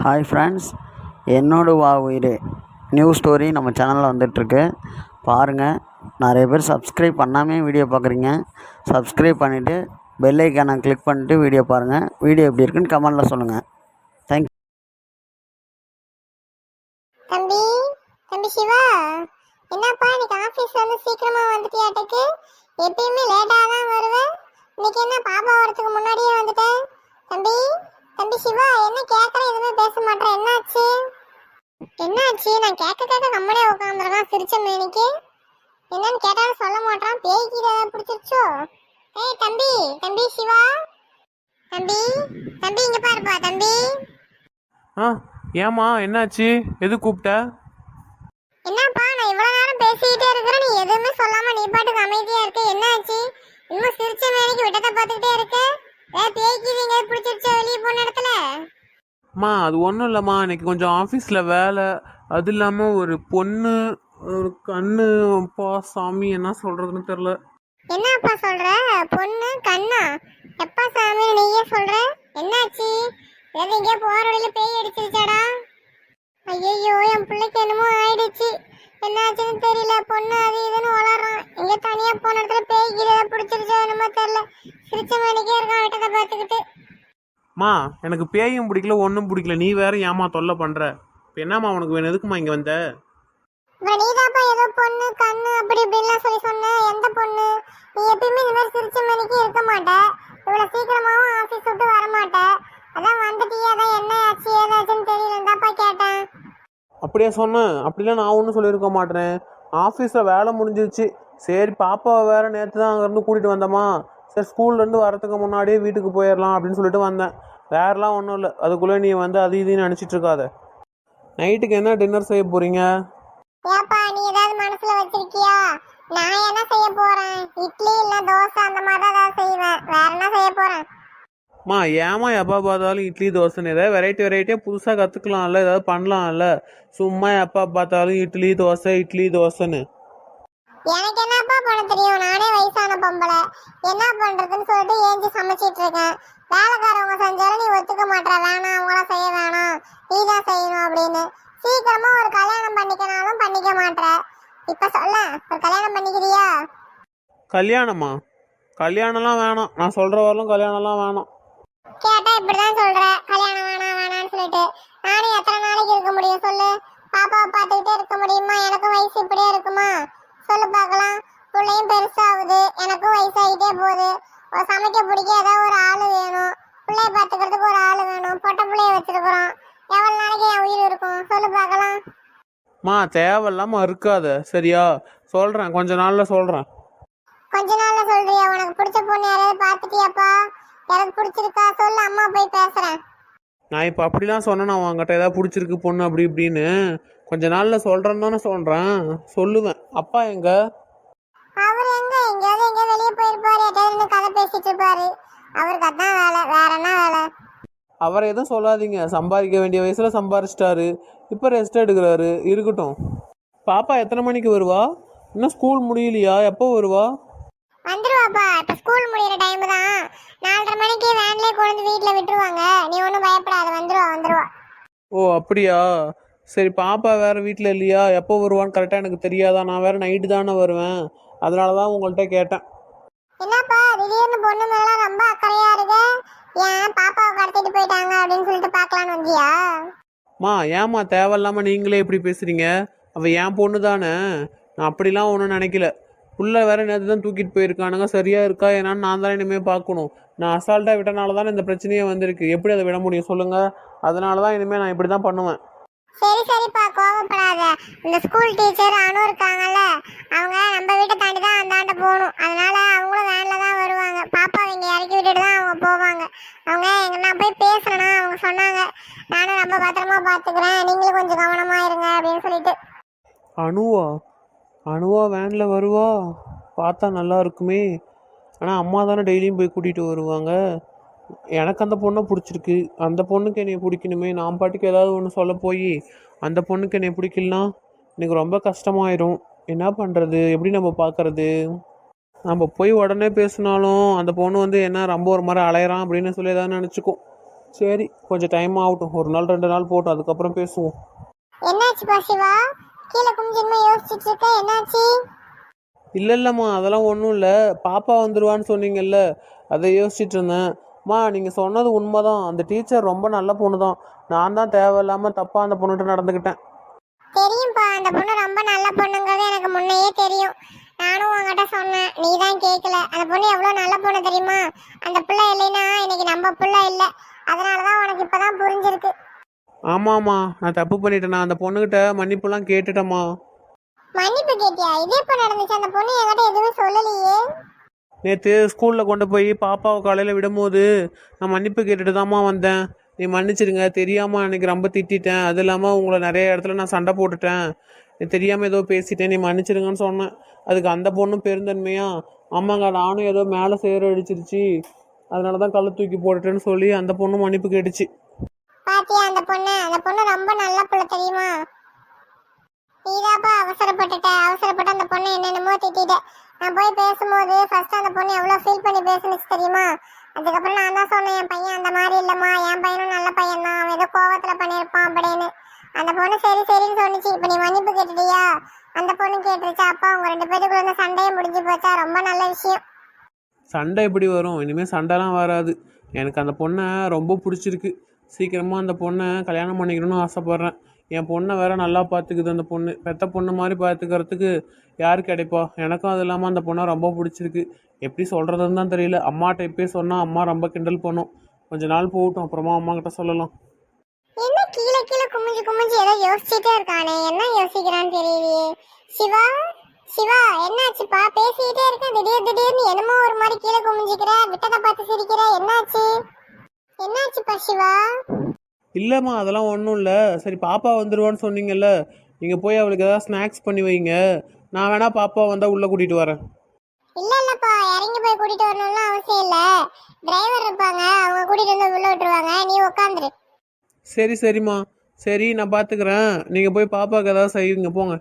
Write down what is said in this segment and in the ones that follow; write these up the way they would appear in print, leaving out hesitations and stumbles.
Hi friends, என்னோட வா உயிரே நியூ ஸ்டோரி நம்ம சேனலில் வந்துட்டுருக்கு. பாருங்கள், நிறைய பேர் சப்ஸ்கிரைப் பண்ணாமல் வீடியோ பார்க்குறீங்க. சப்ஸ்கிரைப் பண்ணிவிட்டு பெல் ஐக்கானை கிளிக் பண்ணிட்டு வீடியோ பாருங்கள். வீடியோ எப்படி இருக்குன்னு கமெண்டில் சொல்லுங்கள். தேங்க்யூ. தம்பி தம்பி சிவா, என்னப்பா இன்னைக்கு ஆபீஸ்ல வந்து சீக்கிரமா வந்துட்டியாட்டுக்கு? எப்பயுமே லேட்டா தான் வருவேன். இன்னைக்கு என்ன பாப்பா வரதுக்கு முன்னாடியே வந்துட்டேன்? தம்பி தம்பி சிவா, என்ன கேட்கற எதுவுமே பேச மாட்டேன், என்னாச்சு? என்னாச்சு? நான் கேட்க கம்மனே உட்காந்துருக்கான் சிரிச்ச மேனிக்கு. என்னன்னு கேட்டாலும் சொல்ல மாட்டான். பேய்க்கு ஏதாவது பிடிச்சிருச்சோ? ஏய் தம்பி தம்பி சிவா, தம்பி தம்பி இங்க பாருப்பா தம்பி. ஆ, ஏம்மா என்னாச்சு? எது கூப்பிட்ட? என்னப்பா நான் இவ்வளவு நேரம் பேசிக்கிட்டே இருக்கிறேன், நீ எதுவுமே சொல்லாம நீ பாட்டுக்கு அமைதியா இருக்க, என்னாச்சு? இன்னும் சிரிச்ச மேனிக்கு விட்டத்தை பார்த்துக்கிட்டே இருக்க. பேய்க்கு நீங்க பிடிச்சிருச்சா வெளியே போன இடத்துல? அம்மா அது ஒன்றும் இல்லைம்மா, இன்னைக்கு கொஞ்சம் ஆஃபீஸில் வேலை. அது இல்லாமல் ஒரு பொண்ணு, ஒரு கண்ணு. அப்பா சாமி, என்ன சொல்கிறதுன்னு தெரில. என்னப்பா சொல்ற? பொண்ணு கண்ணா? எப்பா சாமி நீயே சொல்ற? என்னாச்சு? ஏதோ இங்கே போற வழியில பேய் அடிச்சிருச்சாடா? ஐயோ, என் பிள்ளைக்கு என்னமோ ஆயிடுச்சு. என்னாச்சுன்னு தெரியல. பொண்ணு அது இதுன்னு வளர்றான். இங்க தனியா போன இடத்துல பேய் கீழே பிடிச்சிருச்சோ என்னமோ தெரியல. சிரிச்ச மணிக்கே இருக்கான் விட்டதை பார்த்துக்கிட்டு. மா, எனக்கு பேயும் பிடிக்கல, ஒன்றும் பிடிக்கல. நீ வேற ஏமா தொல்லை பண்ணுற? இப்போ என்னம்மா உனக்கு வேணும்? எதுக்குமா இங்கே வந்த? நீதாப்பா ஏதோ பொண்ணு கண்ணு அப்படி இப்படின்லாம் சொல்லி சொன்ன. எந்த பொண்ணு? நீ எப்பயுமே இந்த மாதிரி சிரிச்ச மணிக்கு இருக்க மாட்ட. இவ்வளவு சீக்கிரமாவும் ஆபீஸ் விட்டு வர மாட்ட. அதான் வந்துட்டியே, அதான் என்ன ஆச்சு ஏதாச்சுன்னு தெரியலதாப்பா கேட்டேன். அப்படியே சொன்னேன்? அப்படிலாம் நான் ஒன்றும் சொல்லியிருக்க மாட்டேன். ஆஃபீஸில் வேலை முடிஞ்சிருச்சு. சரி, பாப்பாவை வேற நேற்று தான் அங்கேருந்து கூட்டிகிட்டு வந்தோமா. சரி, ஸ்கூல்லேருந்து வரதுக்கு முன்னாடியே வீட்டுக்கு போயிடலாம் அப்படின்னு சொல்லிட்டு வந்தேன். வேறெலாம் ஒன்றும் இல்லை. அதுக்குள்ளே நீ வந்து அது இதுன்னு நினச்சிட்டு இருக்காத. நைட்டுக்கு என்ன டின்னர் செய்ய போகிறீங்க? ஏப்பா நீ ஏதாவது மனசுல வச்சிருக்கியா? நான் என்ன செய்ய போறேன்? இட்லி இல்ல தோசை அந்த மாதிரி தான் ஏதாவது செய்வேன். வேற என்ன செய்ய போறேன்? மா, ஏமா எப்போ பார்த்தாலும் இட்லி தோசைன்னு ஏதாவது வெரைட்டியாக புதுசாக கற்றுக்கலாம்ல, ஏதாவது பண்ணலாம்ல. சும்மா எப்போ பார்த்தாலும் இட்லி தோசைன்னு. எனக்கு என்னப்பா பண்ண தெரியும்? நானே வயசான பொம்பளை. என்ன பண்றதுன்னு சொல்லிட்டு ஏஞ்சி சமைச்சிட்டு இருக்கேன். வேலைக்காரவங்க செஞ்சாலும் நீ ஒத்துக்க மாட்டேற. வேணாம், அவங்களாம் செய்ய வேணாம், நீ தான் செய்யணும் அப்படின்னு. சீக்கிரமா ஒரு கல்யாணம் பண்ணிக்கனாலும் பண்ணிக்க மாட்டேற. இப்ப சொல்ல, ஒரு கல்யாணம் பண்ணிக்கிறியா? கல்யாணமா? கல்யாணம்லாம் வேணாம். நான் சொல்கிற வரலும் கல்யாணம்லாம் வேணாம். கேட்டா இப்படிதான் சொல்ற, கல்யாணம் வேணாம் வேணாம்னு சொல்லிட்டு. நானும் எத்தனை நாளைக்கு இருக்க முடியும் சொல்லு? பாப்பாவை பார்த்துக்கிட்டே இருக்க முடியுமா? எனக்கும் வயசு இப்படியே இருக்குமா? சொல்லு பார்க்கலாம். பிள்ளையும் பெருசாகுது, எனக்கும் வயசாகிட்டே போகுது. ஒரு சமைக்க பிடிக்க ஏதாவது ஒரு ஆள் வேணும். பிள்ளைய பார்த்துக்கிறதுக்கு ஒரு ஆள் வேணும். பொட்டை பிள்ளைய வச்சிருக்கிறோம். எவ்வளவு நாளைக்கு என் உயிர் இருக்கும் சொல்லு பார்க்கலாம்? மா, தேவையில்லாமல் இருக்காத சரியா? சொல்கிறேன், கொஞ்ச நாளில் சொல்கிறேன். கொஞ்ச நாள்ல சொல்றியா? உனக்கு பிடிச்ச பொண்ணு யாராவது பார்த்துட்டியாப்பா? எனக்கு பிடிச்சிருக்கா சொல்லு, அம்மா போய் பேசுறேன். நான் இப்போ அப்படிலாம் சொன்னேன், அவங்ககிட்ட ஏதாவது பிடிச்சிருக்கு பொண்ணு அப்படி இப்படின்னு. கொஞ்ச நாளில் சொல்கிறேன்னு தானே சொல்கிறேன், சொல்லுவேன். அப்பா எங்க? அவர் எங்கேயாவது வெளியே போயிருப்பாரு. எதாவது கதை பேசிட்டு இருப்பாரு. அவருக்கு அதான் வேலை, வேற என்ன வேலை? அவரை எதுவும் சொல்லாதீங்க. சம்பாதிக்க வேண்டிய வயசில் சம்பாரிச்சிட்டாரு. இப்போ ரெஸ்ட் எடுக்கிறாரு. இருக்கட்டும். பாப்பா எத்தனை மணிக்கு வருவா? இன்னும் ஸ்கூல் முடியலையா? எப்போ வருவா? வந்துருவாப்பா. இப்ப ஸ்கூல் முடியிற டைம் தான். 4:30 மணிக்கு வேன்லயே கொண்டு வீட்டுல விட்டுருவாங்க. நீ ஒன்றும் பயப்படாத, வந்துருவா. ஓ அப்படியா? சரி, பாப்பா வேற வீட்டில் இல்லையா? எப்போ வருவான்னு கரெக்டாக எனக்கு தெரியாதா? நான் வேற நைட்டு தானே வருவேன். அதனால தான் உங்கள்கிட்ட கேட்டேன். என்னப்பா திடீர்னு பொண்ணு மேல ரொம்ப அக்கறையா இருக்கு? ஏன் பாப்பாவை கடத்திட்டு போயிட்டாங்க அப்படின்னு சொல்லிட்டு பாக்கலான்னு வந்தியா? மா, ஏம்மா தேவையில்லாமல் நீங்களே இப்படி பேசுகிறீங்க? அவள் என் பொண்ணு தானே. நான் அப்படிலாம் ஒன்றும் நினைக்கல. புள்ள வேற நேற்று தான் தூக்கிட்டு போயிருக்கானுங்க. சரியாக இருக்கா ஏன்னான்னு நான் தானே இனிமேல் பார்க்கணும். நான் அசால்ட்டாக விட்டனால தானே இந்த பிரச்சனையே வந்திருக்கு. எப்படி அதை விட முடியும் சொல்லுங்கள்? அதனால தான் இனிமேல் நான் இப்படி தான் பண்ணுவேன். சரிப்பா, கோவப்படாத. இந்த ஸ்கூல் டீச்சர் அனு இருக்காங்கல்ல, அவங்க நம்ம வீட்டை தாண்டி தான் அந்தாண்ட போகணும். அதனால அவங்களும் வேன்ல தான் வருவாங்க. பாப்பா இங்க இறக்கி விட்டுட்டு தான் அவங்க போவாங்க. அவங்க நான் போய் பேசுறேன்னா அவங்க சொன்னாங்க, நானும் ரொம்ப பத்திரமா பாத்துக்கிறேன், நீங்களும் கொஞ்சம் கவனமா இருங்க அப்படின்னு சொல்லிட்டு. அணுவா வேனில் வருவா? பார்த்தா நல்லா இருக்குமே. ஆனால் அம்மா தானே டெய்லியும் போய் கூட்டிகிட்டு வருவாங்க. எனக்கு அந்த பொண்ணை பிடிச்சிருக்கு. அந்த பொண்ணுக்கு என்னை பிடிக்கணுமே. நான் பாட்டுக்கு ஏதாவது ஒன்று சொல்ல போய் அந்த பொண்ணுக்கு என்னை பிடிக்கலனா எனக்கு ரொம்ப கஷ்டமாயிரும். என்ன பண்ணுறது? எப்படி நம்ம பார்க்குறது? நம்ம போய் உடனே பேசினாலும் அந்த பொண்ணு வந்து என்ன ரொம்ப ஒரு மாதிரி அலையிறான் அப்படின்னு சொல்லி ஏதாவது நினச்சிக்கும். சரி கொஞ்சம் டைம் ஆகட்டும், ஒரு நாள் 2 நாள் போட்டோம், அதுக்கப்புறம் பேசுவோம். என்னாச்சுப்பா சிவா? கீழே குமிஞ்சின்மா யோசிச்சுட்டு இருக்க, என்னாச்சு? இல்லைம்மா, அதெல்லாம் ஒன்றும் இல்லை. பாப்பா வந்துடுவான்னு சொன்னீங்கல்ல, அதை யோசிச்சுட்டு இருந்தேன். நீங்கள் சொன்னது உண்மைதான். அந்த டீச்சர் ரொம்ப நல்ல பொண்ணு தான். நான் தான் தேவையில்லாமல் தப்பாக அந்த பொண்ணுகிட்ட நடந்துக்கிட்டேன். தெரியும்பா, அந்த பொண்ணு ரொம்ப நல்ல பொண்ணுங்கிறது எனக்கு முன்னையே தெரியும். நானும் உங்ககிட்ட சொன்னேன், நீ தான் கேட்கல. அந்த பொண்ணு எவ்வளோ நல்ல பொண்ணு தெரியுமா? அந்த பிள்ளை இல்லைன்னா இன்னைக்கு நம்ம பிள்ளை இல்லை. அதனால தான் உனக்கு இப்போதான் புரிஞ்சிருக்கு. ஆமாம்மா, நான் தப்பு பண்ணிட்டேன். நான் அந்த பொண்ணுகிட்ட மன்னிப்புலாம் கேட்டுட்டேம்மா. மன்னிப்பு கேட்டியா? இது எப்போ நடந்துச்சு? அந்த பொண்ணு என்கிட்ட எதுவுமே சொல்லலையே. நேற்று ஸ்கூலில் கொண்டு போய் பாப்பாவை காலையில் விடும்போது நான் மன்னிப்பு கேட்டுட்டு தாம்மா வந்தேன். நீ மன்னிச்சிடுங்க, தெரியாமல் அன்றைக்கி ரொம்ப திட்டிட்டேன். அது இல்லாமல் உங்களை நிறைய இடத்துல நான் சண்டை போட்டுட்டேன், நீ தெரியாமல் ஏதோ பேசிட்டேன், நீ மன்னிச்சிடுங்கன்னு சொன்னேன். அதுக்கு அந்த பொண்ணும் பெருந்தன்மையா, ஆமாங்க நானும் ஏதோ மேலே சேர அடிச்சிருச்சு, அதனால தான் கல்லை தூக்கி போட்டுட்டேன்னு சொல்லி அந்த பொண்ணும் மன்னிப்பு கேட்டுச்சு. பாத்தியா அந்த பொண்ணு ரொம்ப நல்ல பிள்ளை தெரியுமா? நீதாப்பா அவசரப்பட்டு அந்த பொண்ணு என்னென்னமோ திட்டிட்ட. நான் போய் பேசும்போது ஃபர்ஸ்ட் அந்த பொண்ணு எவ்வளோ ஃபீல் பண்ணி பேசுனுச்சு தெரியுமா? அதுக்கப்புறம் நான் தான் சொன்னேன், என் பையன் அந்த மாதிரி இல்லைம்மா, என் பையனும் நல்ல பையன் தான், அவன் ஏதோ கோவத்தில் பண்ணியிருப்பான் அப்படின்னு. அந்த பொண்ணு சரின்னு சொன்னிச்சு. இப்போ நீ மன்னிப்பு கேட்டுட்டியா? அந்த பொண்ணு கேட்டுருச்சா? அப்பா உங்க 2 பேருக்குள்ள இந்த சண்டையே முடிஞ்சு போச்சா? ரொம்ப நல்ல விஷயம். சண்டை எப்படி வரும்? இனிமேல் சண்டைலாம் வராது. எனக்கு அந்த பொண்ணை ரொம்ப பிடிச்சிருக்கு. சீக்கிரமாக அந்த பொண்ணை கல்யாணம் பண்ணிக்கணும்னு ஆசைப்பட்றேன். என் பொண்ணை வேற நல்லா பார்த்துக்குது. அந்த பொண்ணு பெத்த பொண்ணு மாதிரி பார்த்துக்கிறதுக்கு யார் கிடைப்பா? எனக்கும் அது இல்லாமல் அந்த பொண்ணை ரொம்ப பிடிச்சிருக்கு. எப்படி சொல்கிறதுன்னு தான் தெரியல. அம்மாட்ட இப்போயே சொன்னால் அம்மா ரொம்ப கிண்டல் பண்ணும். கொஞ்ச நாள் போகட்டும், அப்புறமா அம்மா கிட்ட சொல்லலாம். என்ன கீழே குமிஞ்சு ஏதோ யோசிச்சுட்டே இருக்கானே, என்ன யோசிக்கிறான்னு தெரியலையே. சிவா என்னாச்சுப்பா? பேசிக்கிட்டே இருக்கேன், திடீர்னு என்னமோ ஒரு மாதிரி கீழே குமிஞ்சிக்கிற, விட்டதை பார்த்து சிரிக்கிற, என்னாச்சுப்பா சிவா? இல்லைம்மா, அதெல்லாம் ஒன்றும் இல்லை. சரி, பாப்பா வந்துடுவான்னு சொன்னீங்கல்ல, நீங்கள் போய் அவளுக்கு ஏதாவது ஸ்நாக்ஸ் பண்ணி வைங்க. நான் வேணா பாப்பா வந்தால் உள்ளே கூட்டிகிட்டு வரேன். இல்லப்பா, இறங்கி போய் கூட்டிட்டு வரணும்லாம் அவசியம் இல்ல. டிரைவர் இருப்பாங்க, அவங்க கூட்டிட்டு வந்து உள்ள விட்டுருவாங்க, நீ உட்காந்துரு. சரிம்மா, சரி நான் பார்த்துக்கிறேன். நீங்கள் போய் பாப்பாவுக்கு ஏதாவது செய்வீங்க, போங்க.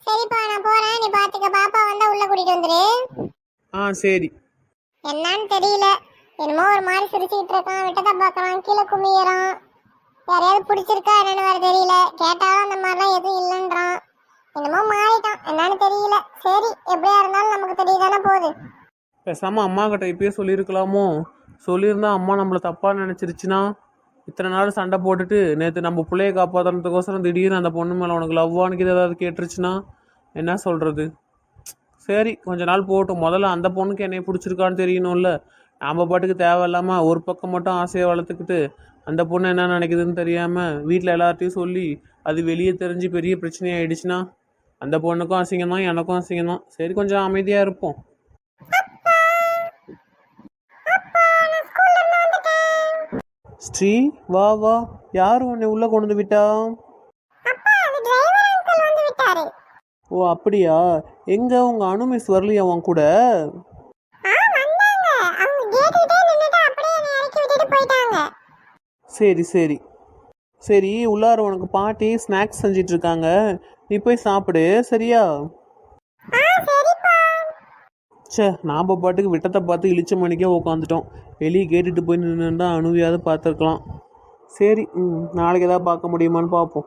சரிப்பா, நான் போறேன், நீ பாத்துக்க. பாப்பா வந்தா உள்ள கூட்டிட்டு வந்துரு. சரி. என்னன்னு தெரியல, என்னமோ ஒரு மாதிரி சிரிச்சுக்கிட்டு இருக்கான், விட்டதை பார்க்கறான், கீழே குமியறான். யாரையாவது பிடிச்சிருக்கா என்னன்னு வேற தெரியல. கேட்டாலும் அந்த மாதிரிலாம் எதுவும் இல்லைன்றான். என்னமோ மாறிட்டான், என்னன்னு தெரியல. சரி, எப்படியா இருந்தாலும் நமக்கு தெரியதானே போகுது. பேசாமல் அம்மா கிட்ட இப்பயே சொல்லியிருக்கலாமோ? சொல்லியிருந்தா அம்மா நம்மளை தப்பாக நினச்சிருச்சுன்னா, இத்தனை நாள் சண்டை போட்டுட்டு நேற்று நம்ம பிள்ளைய காப்பாற்றுறதுக்கோசரம் திடீர்னு அந்த பொண்ணு மேலே உனக்கு லவ்வானுக்கு ஏதாவது கேட்டுருச்சுன்னா என்ன சொல்கிறது? சரி, கொஞ்ச நாள் போகட்டும். முதல்ல அந்த பொண்ணுக்கு என்னை பிடிச்சிருக்கான்னு தெரியணும்ல. நாம் பாட்டுக்கு தேவையில்லாமல் ஒரு பக்கம் மட்டும் ஆசையை வளர்த்துக்கிட்டு அந்த பொண்ணு என்ன நினைக்குதுன்னு தெரியாமல் வீட்டில் எல்லார்ட்டையும் சொல்லி அது வெளியே தெரிஞ்சு பெரிய பிரச்சனையாகிடுச்சுன்னா அந்த பொண்ணுக்கும் அசிங்கம் தான், எனக்கும் அசிங்கம் தான். சரி, கொஞ்சம் அமைதியாக இருப்போம். ஸ்ரீ, வா வா. யார் உன்னை உள்ளே கொண்டு வந்து விட்டா? ஓ அப்படியா? எங்க உங்க அனு மிஸ் வரலையா உன் கூட? சரி உள்ளார உனக்கு பாட்டி ஸ்நாக்ஸ் செஞ்சிட்டு இருக்காங்க, நீ போய் சாப்பிடு, சரியா? சே, நாம் பாட்டுக்கு விட்டத்தை பார்த்து இழிச்ச மணிக்கே உட்காந்துட்டோம். வெளியே கேட்டுட்டு போய் நின்றுதான் அணுவியாவது பார்த்துருக்கலாம். சரி, நாளைக்கு எதாவது பார்க்க முடியுமான்னு பார்ப்போம்.